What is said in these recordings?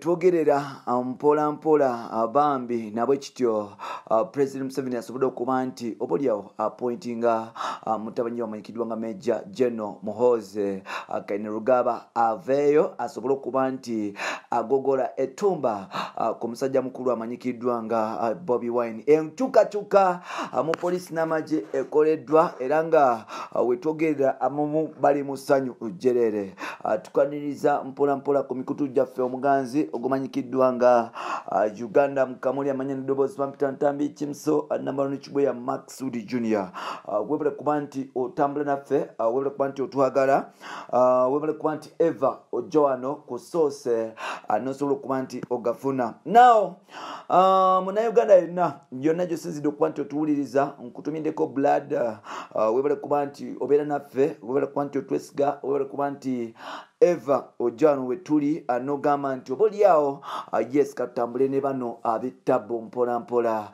wetwogerera mpola mpola bambi nabwe kityo President Museveni asobodde okuba nti obolyawo appointinga mutabanyi wamanyikiddwa nga Major General Muhoozi Kainerugaba aveeyo asobole okuba nti agogola ettumba ku musajja mukulu amanyikiddwa nga Bobi Wine. Enkyukakyuka mu poliisi n'amagye ekoleddwa era nga wetwogerera amumu bali mu ssanyu jjerere. Tukaniriza mpola mpola ku mikutu gyaffe omuganzi ogumanyikiddwa nga Uganda Mukamuli amanya n'eddoboozi bampita Ntambi Kimso Nambaloni Kibweya Maxud Junior. Webale kuba nti otambula naffe, webale kuba nti otwagala, webale kuba nti Eva ojja wano ku soose n'osobola okuba nti ogafuna. Now Munnayuganda yonna gy'osinzidde okuba nti otuwuliriza nkutumiddeko blood, webale kuba nti obeera naffe, webale kuba nti otwesiga, webale kuba nti Eva ojano wetuli anogamba nti obolyawo yes katambule ne bano abitabo mpola mpola.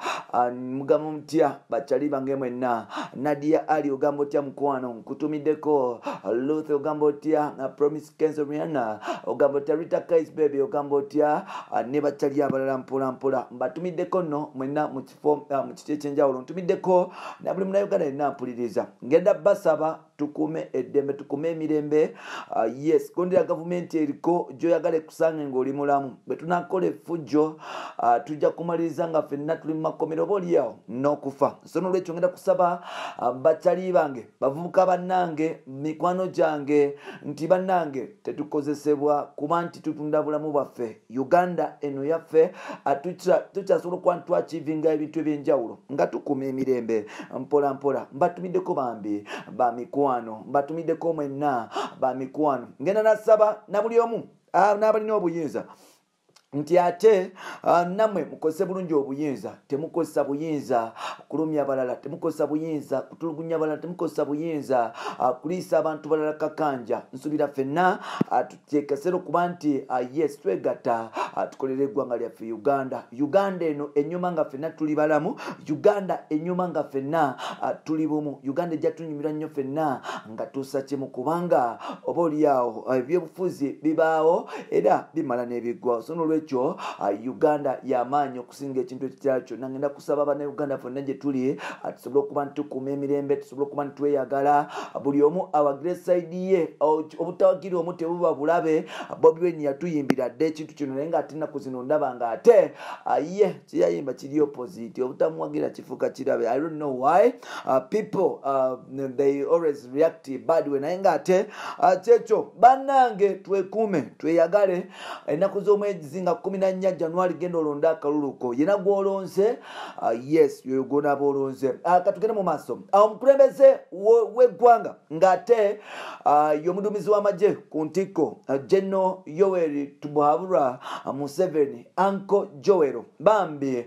Mugamba mutya bachali bange mwenna. Nadia Ali ogamba otya mukwano nkutumiddeko. Ruth ogamba otya Promise Kenzo Rihanna ogamba otya Rita Kais baby ogamba otya ne bachali abalala mpola mpola mbatumiddeko no mwenna mu kifo mu kiti ekyenjawulo ntumiddeko na buli Munnayuganda yenna mpuliriza ngenda basaba tukume eddembe tukume emirembe. Yes kondera government eriko joyagale kusange ngoli mulamu betunakola effujjo tujja kumaliriza nga ffenna tuli mu makomero bolyawo n'okufa. So n'olwekyo ngenda kusaba bachali bange bavubuka bannange mikwano gyange nti bannange tetukozesebwa kuba nti tutunda bulamu bwaffe. Uganda eno yaffe tukyasobola okuba nti twachivinga ebintu ebyenjawulo nga tukuma emirembe mpola mpola. Mbatumiddeko bambi ba mikwano, mbatumiddeko mwenna ba mikwano. Ngenda nasaba na buli omu n'abalina obuyinza nti ate namwe mukozese bulungi obuyinza. Temukozesa buyinza kulumya abalala, temukozesa buyinza kutulugunya abalala, temukozesa buyinza kuliisa abantu balala kakanja. Nsubira ffenna tuteekesera okuba nti yes twegatta tukolere eggwanga lyaffe Uganda. Uganda eno ennyuma nga ffenna tuli balamu, Uganda ennyuma nga ffenna tuli bumu. Uganda ejja tunyumirwa nnyo ffenna nga tuusa kimu kubanga oba olyawo ebyobufuzi bibaawo era bimala n'ebiggwawo. So n'olwekyo Uganda yamaanyi okusinga ekintu ekirala kyonna. Ngenda kusaba bannayuganda ffenna gye tuli tusobole okuba nti tukuuma emirembe, tusobole okuba nti tweyagala, buli omu awagire sayidi ye. Obutawagira omu tebuba bulabe. Bobi Wine yatuyimbira dde ekintu kino naye ng'ate ennaku zino ndaba ng'ate ye kyeyayimba kiri opposite. Obutamuwagira kifuuka kirabe. I don't know why people they always react bad way naye ng'ate kyekyo bannange twekuume tweyagale. Ennaku z'omwezi nga 14 January genda olonda akaluluko yena gwolonze yes yoyo gona bolonze. Katugende mu maaso omukulembeze w'eggwanga ng'ate y'omuduumizi w'amagye ku ntikko General Yoweri Tumuhabura Museveni Uncle Joero bambi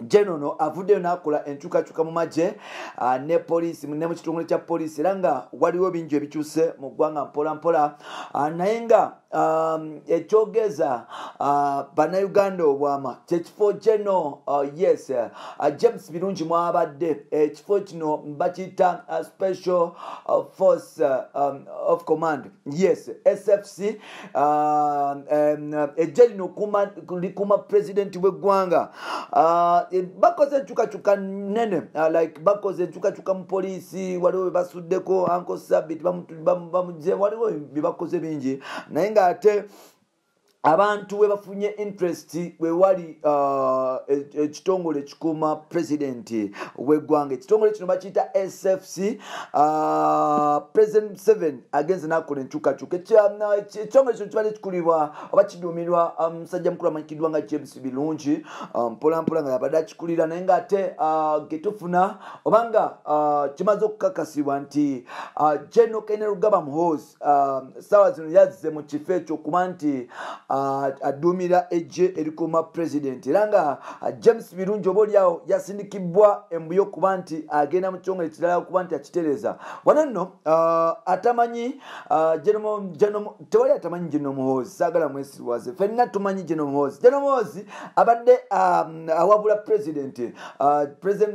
General avuddeyo n'akola enkyukakyuka mu magye ne poliisi ne mu kitongole kya poliisi era nga waliwo bingi ebikyuse mu ggwanga mpola mpola naye nga ekyogeza bannayuganda obwama kyekifo General yes James Birungi mwabadde ekifo kino bakiyita Special Force of Command yes SFC ejja lino likuma president w'eggwanga. Bakoze enkyukakyuka nene like bakoze enkyukakyuka mu poliisi waliwo bebasuddeko Uncle Sabit bamugye waliwo bebakoze bingi naye ng'ate abantu we bafunye interest we wali ekitongole kikuuma president w'eggwanga. Ekitongole kino bakiyita SFC. President Museveni agenze n'akola enkyukakyuka. Ekitongole kino kibadde kikulirwa oba kiduumirwa musajja mukulu amanyikiddwa nga James Birungi mpola mpola nga yabadde akikulira naye ng'ate getufuna obanga kimaze okukakasibwa nti General Kainerugaba Muhoozi saawa zino yazze mu kifo ekyo okuba nti adumira ejje erikuma president era nga James Birungi obolyawo yasindikibwa embuyo kuba nti agenda mu kitongole kirala okuba nti akitereza. Wano nno atamanyi tewali atamanyi General Muhoozi saagala mwesirwaze ffenna tumanyi General Muhoozi. General Muhoozi abadde awabula president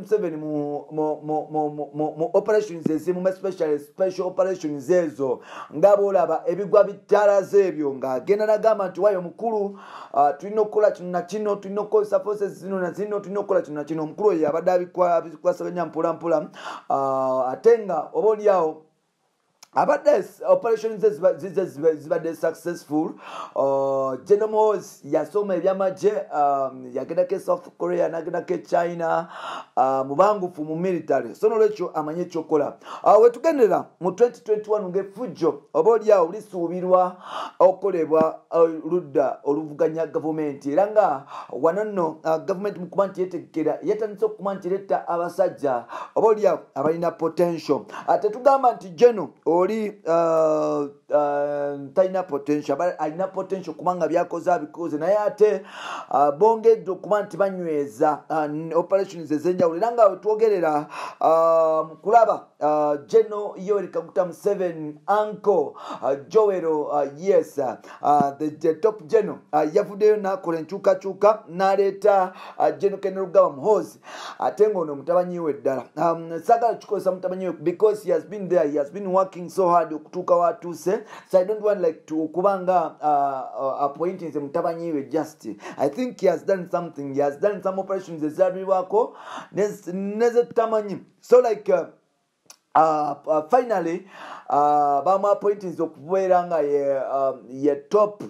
Museveni mu operations ezimu special operations ezo nga boolaba ebigwa bitalaze ebyo ng'agenda n'agamba nti muvayo mukulu tulina okukola kino na kino tulina okukozesa forces zino na zino tulina okukola kino na kino omukulu oyo abadde abikwasaganya mpola mpola ate nga oba oliawo abadde operations zibadde successful General Moz yasoma ebyamagye yagendako South Korea nagendako China mubangufu mu military so nolwekyo amanye ekyokola wetugendera mu 2021 ng'effujjo oba oliawo lisuubirwa okukolebwa ludda oluvuganya gavumenti era nga wano nno gavumenti mukuba nti yetegekera yetandise okuba nti eretta abasajja oba oliawo abalina potential tetugamba nti Geno oli talina potential alina potential kubanga byakoze abikoze naye ate bongedde okuba nti banyweza operations ez'enjawulo era nga wetwogerera mu kulaba Geno Yoweri Kaguta Museveni uncle Joel yes the top Geno yavuddeyo n'akola enkyukakyuka n'aleeta Geno Kenneth Rugaba Muhoozi ate ng'ono mutabanyi we ddala sagala kikozesa mutabanyi we because he has been there, he has been working so hard okutuuka watuuse so I don't want like to kubanga appointing mutabanyi we just I think he has done something, he has done some operations ezalabirwako nezetamanyi so like finally bamu appointings okubeera nga ye top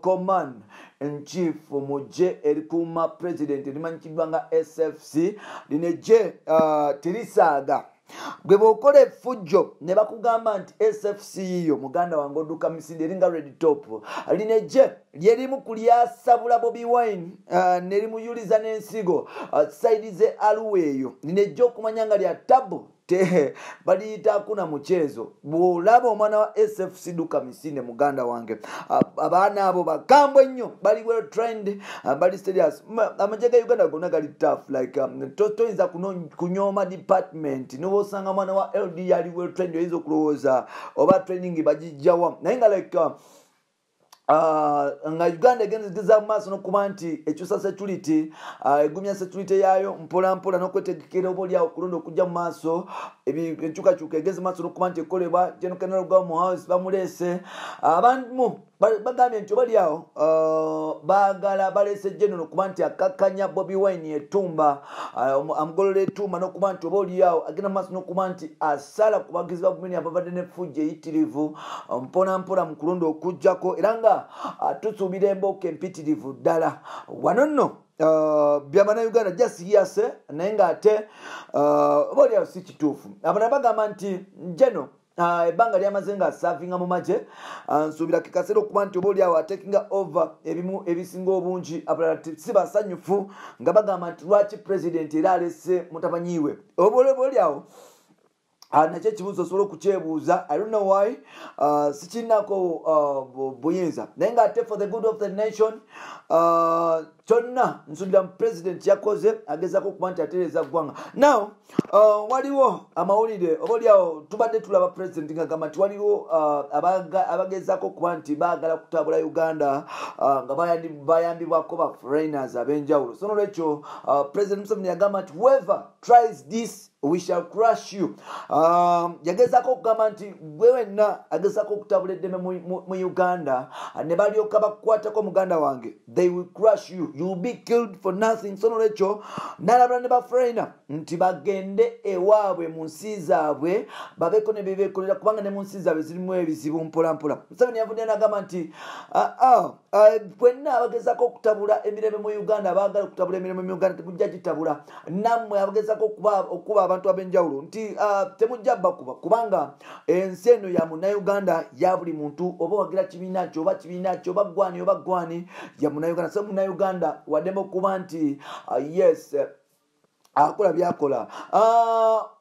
command in chief muje erikuuma president erimanyikidwa nga SFC lino ejje terisaaga gwe bw'okola effujjo ne bakugamba nti SFC yo muganda wange odduka misinde eringa red top lino ejje lyerimu kulyasabula Bobi Wine nerimuyuliza n'ensigo side ze Arua eyo lino ejje okumanya nga lya tabu te baliyita akuna muchezo bw'olaba omwana wa SFC duka misinde muganda wange abaana abo bakambwe nnyo bali well trained bali serious amagye ga Uganda gonna gali tough like toyinza kunyooma department nobo osanga mwana wa LD yali well trained oyinza okulowooza oba training bagijjawa naye nga like nga Uganda egenzigeza mu maaso n'okuba nti ekyusa security egumya security yaayo mpola mpola n'okwetegekera oba oliawo okulonda okujja mu maaso enkyukakyuka egeze maaso n'okuba nti ekolebwa Gen. Kenneth Rugaba Muhoozi bamuleese abantu bagambye nti oba oliawo baagala baleese Geno okuba nti akakkanya Bobi Wine etumba amugolola etumba n'okuba nti oba oliawo agenda mu maaso n'okuba nti asala ku bagizi ba gavumenti abavadde n'effujjo eyitirivu mpola mpola mu kulonda okujjako era nga tusuubira embooka empitirivu ddala wano nno byamana Uganda just yase naye ng'ate oba oliawo si kituufu abana bagamba nti Geno ebbanga lyamaze nga asavinga mu magye nsuubira kikaseera okuba nti oba oliawo atakinga over ebimu ebisinga obungi abalala si basanyufu nga bagamba nti lwaki president era alese mutabanyiwe oba oliawo nakyo ekibuuzo osobola okukyebuuza I don't know why sikirinako buyinza naye ng'ate for the good of the nation kyonna nsuubira mu president yakoze agezaako okuba nti atereeza ggwanga now waliwo amawulire oba oliawo tubadde tulaba president ngagamba nti waliwo abagezaako okuba nti baagala kutambula Uganda nga bayambibwako ba foreigners ab'enjawulo so nolwekyo president Museveni yagamba nti whoever tries this we shall crush you yagezaako okugamba nti gwe wenna agezaako okutambula eddeme mu Uganda ne balyoka bakukwatako muganda wange they will crush you, you will be killed for nothing so nolwekyo n'alabula ne baforeigner nti bagende ewaabwe mu nsi zaabwe babeeko ne bebeekolera kubanga ne mu nsi zaabwe zirimu ebizibu mpola mpola Museveni yavudde n'agamba nti bwenna abagezaako okutabula emirembe mu Uganda abaagala okutabula emirembe mu Uganda temujja gitabula nammwe abagezaako okuba abantu ab'enjawulo nti temujja bakuba kubanga ensi eno ya munnayuganda ya buli muntu oba wagira kibiina kyo oba kibiina kyo oba gwani ya munnayuganda so munnayuganda waddemu okuba nti yes akola byakola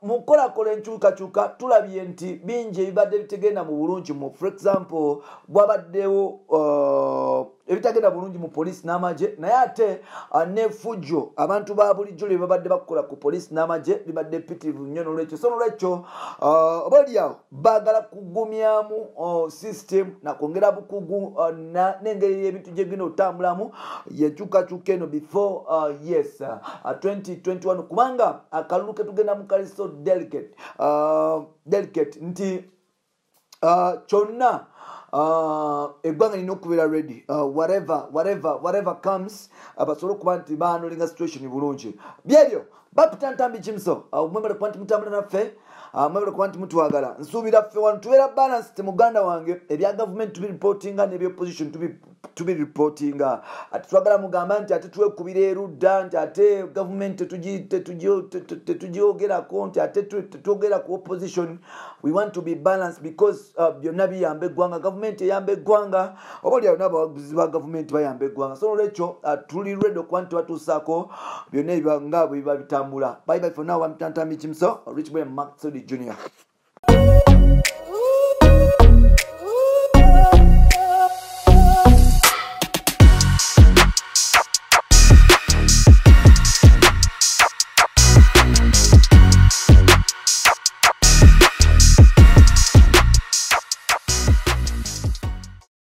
mukolakola enkyukakyuka tulabye nti bingi ebibadde bitegenda mu bulungi mu for example bwabaddewo ebitagenda bulungi mu poliisi n'amagye naye ate n'effujjo abantu ba bulijjo lye babadde bakola ku poliisi n'amagye libadde ppitirivu nnyo n'olwekyo so n'olwekyo oba oliawo baagala kugumyamu system nakwongera bukugu n'engeri y'ebintu gye genda otambulamu yenkyukakyuka eno before yes 2021 kubanga akalulu ke tugenda mu kali so delicate nti kyonna eggwanga lina okubeera ready whatever comes basobole okuba nti banolinga situation bulungi byebyo Bapita Ntambi Kimso mwebale kuba nti mutambula naffe mwebale kuba nti mutwagala nsuubira ffe wano tubeera balance muganda wange ebya government tubiripotinga n'ebyopposition tubiripotinga ate twagala mugamba nti ate twekubira erudda nti ate government tetugyogerako nti ate tetwogera ku opposition. We want to be balanced because byonna biyamba eggwanga government eyamba eggwanga oba olyawo n'abawagizi ba government bayamba eggwanga so olwekyo tuli ready okuba nti batuusaako byonna nga bwe biba bitambula. Bye bye for now. I'm Ntambi Kimso, Rich Boy Maxodi Jr.